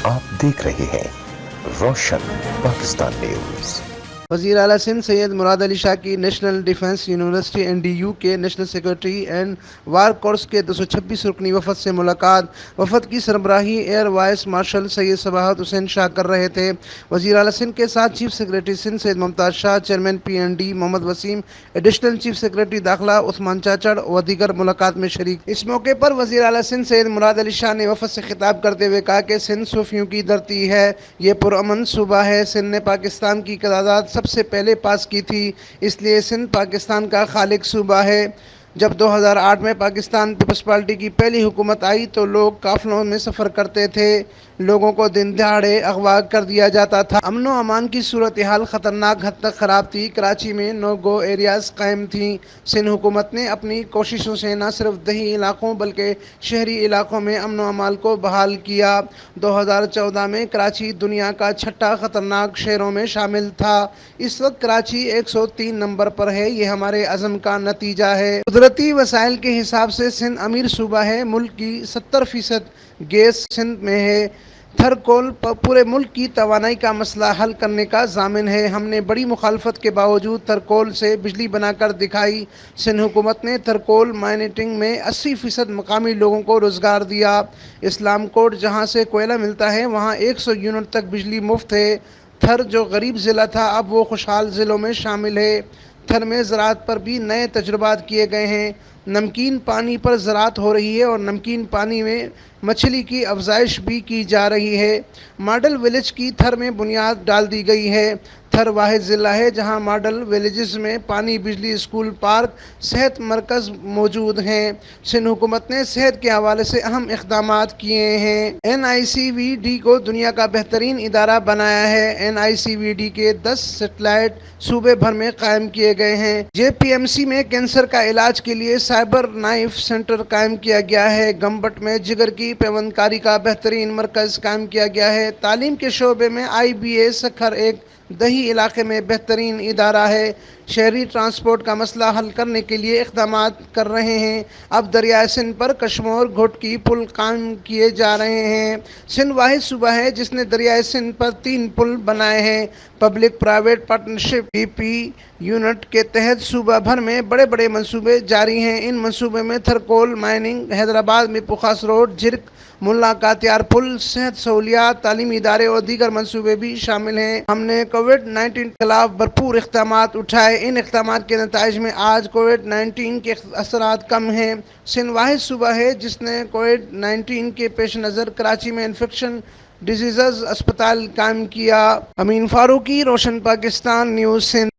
आप देख रहे हैं रोशन पाकिस्तान न्यूज। वज़ीर आला सिंध सैयद मुराद अली शाह की नेशनल डिफेंस यूनिवर्सिटी NDU के national secretary and war course के 226 रुकनी वफद से मुलाकात। वफद की सरबराही air vice marshal Syed Sabahat Hussain Shah कर रहे थे। वज़ीर आला सिंध के साथ chief secretary Sindh Syed Mumtaz Shah, chairman PND Mohammad Waseem, additional chief secretary दाखिला उस्मान चाचड़ व दीगर मुलाकात में शरीक। इस मौके पर वज़ीर आला सिंध सैयद मुराद अली शाह ने वफद से खिताब करते हुए कहा कि सिंध सूफियों की धरती है, ये पुरअमन सूबा है। सिंध ने पाकिस्तान की क़रारदाद सबसे पहले पास की थी, इसलिए सिंध पाकिस्तान का खालिक सूबा है। जब 2008 में पाकिस्तान पीपल्स पार्टी की पहली हुकूमत आई तो लोग काफिलों में सफ़र करते थे, लोगों को दिन दहाड़े अगवा कर दिया जाता था। अमन व अमान की सूरत हाल ख़तरनाक हद तक ख़राब थी। कराची में नो गो एरियाज़ कायम थी। सिंध हुकूमत ने अपनी कोशिशों से न सिर्फ दही इलाकों बल्कि शहरी इलाकों में अमन व अमान को बहाल किया। 2014 में कराची दुनिया का छठा ख़तरनाक शहरों में शामिल था। इस वक्त कराची 103 नंबर पर है। ये हमारे अज़म का नतीजा है। कुदरती वसाइल के हिसाब से सिंध अमीर सूबा है। मुल्क की 70% गैस सिंध में है। थरकोल पूरे मुल्क की तवानाई का मसला हल करने का ज़ामिन है। हमने बड़ी मुखालफत के बावजूद थरकोल से बिजली बनाकर दिखाई। सिंध हुकूमत ने थरकोल माइनिंग में 80% मकामी लोगों को रोज़गार दिया। इस्लाम कोट जहाँ से कोयला मिलता है वहाँ 100 यूनिट तक बिजली मुफ्त है। थर जो गरीब ज़िला था अब वो खुशहाल ज़िलों में शामिल है। थर में ज़राअत पर भी नए तजुर्बात किए गए हैं। नमकीन पानी पर ज़राअत हो रही है और नमकीन पानी में मछली की अफजाइश भी की जा रही है। मॉडल विलेज की थर में बुनियाद डाल दी गई है। थर वाहिद ज़िला है जहां मॉडल विलेजेस में पानी, बिजली, स्कूल, पार्क, सेहत मरकज़ मौजूद हैं। सिंध हुकूमत ने सेहत के हवाले से अहम इक़दामात किए हैं। NICVD को दुनिया का बेहतरीन इदारा बनाया है। NICVD के 10 सेटेलाइट सूबे भर में कायम किए गए हैं। JPMC में कैंसर का इलाज के लिए साइबर नाइफ सेंटर कायम किया गया है। गम्बट में जिगर की पेवंदकारी का बेहतरीन मरकज़ कायम किया गया है। तालीम के शोबे में IBA सखर एक दही इलाके में बेहतरीन इदारा है। शहरी ट्रांसपोर्ट का मसला हल करने के लिए इक़दामात कर रहे हैं। अब दरियाए सिंध पर कश्मोर घुटकी पुल कायम किए जा रहे हैं। सिंध वाहिद सूबा है जिसने दरियाए सिंध पर 3 पुल बनाए हैं। Public private partnership PP unit के तहत सूबा भर में बड़े बड़े मंसूबे जारी हैं। इन मंसूबे में थरकोल माइनिंग, हैदराबाद में पुखास रोड, झिरक मुल्ला कातियार पुल, सेहत सहूलियात, तालीमी इदारे और दीगर मंसूबे भी शामिल हैं। हमने कोविड-19 के खिलाफ भरपूर इक़दामात उठाए। इन इक़दामात के नताइज में आज कोविड-19 के असरात कम हैं। सिंध वाहिद सूबा है जिसने कोविड-19 के पेश नज़र कराची में इन्फेक्शन डिजीज़ अस्पताल कायम किया। अमीन फारूकी, रोशन पाकिस्तान न्यूज़ सिंध।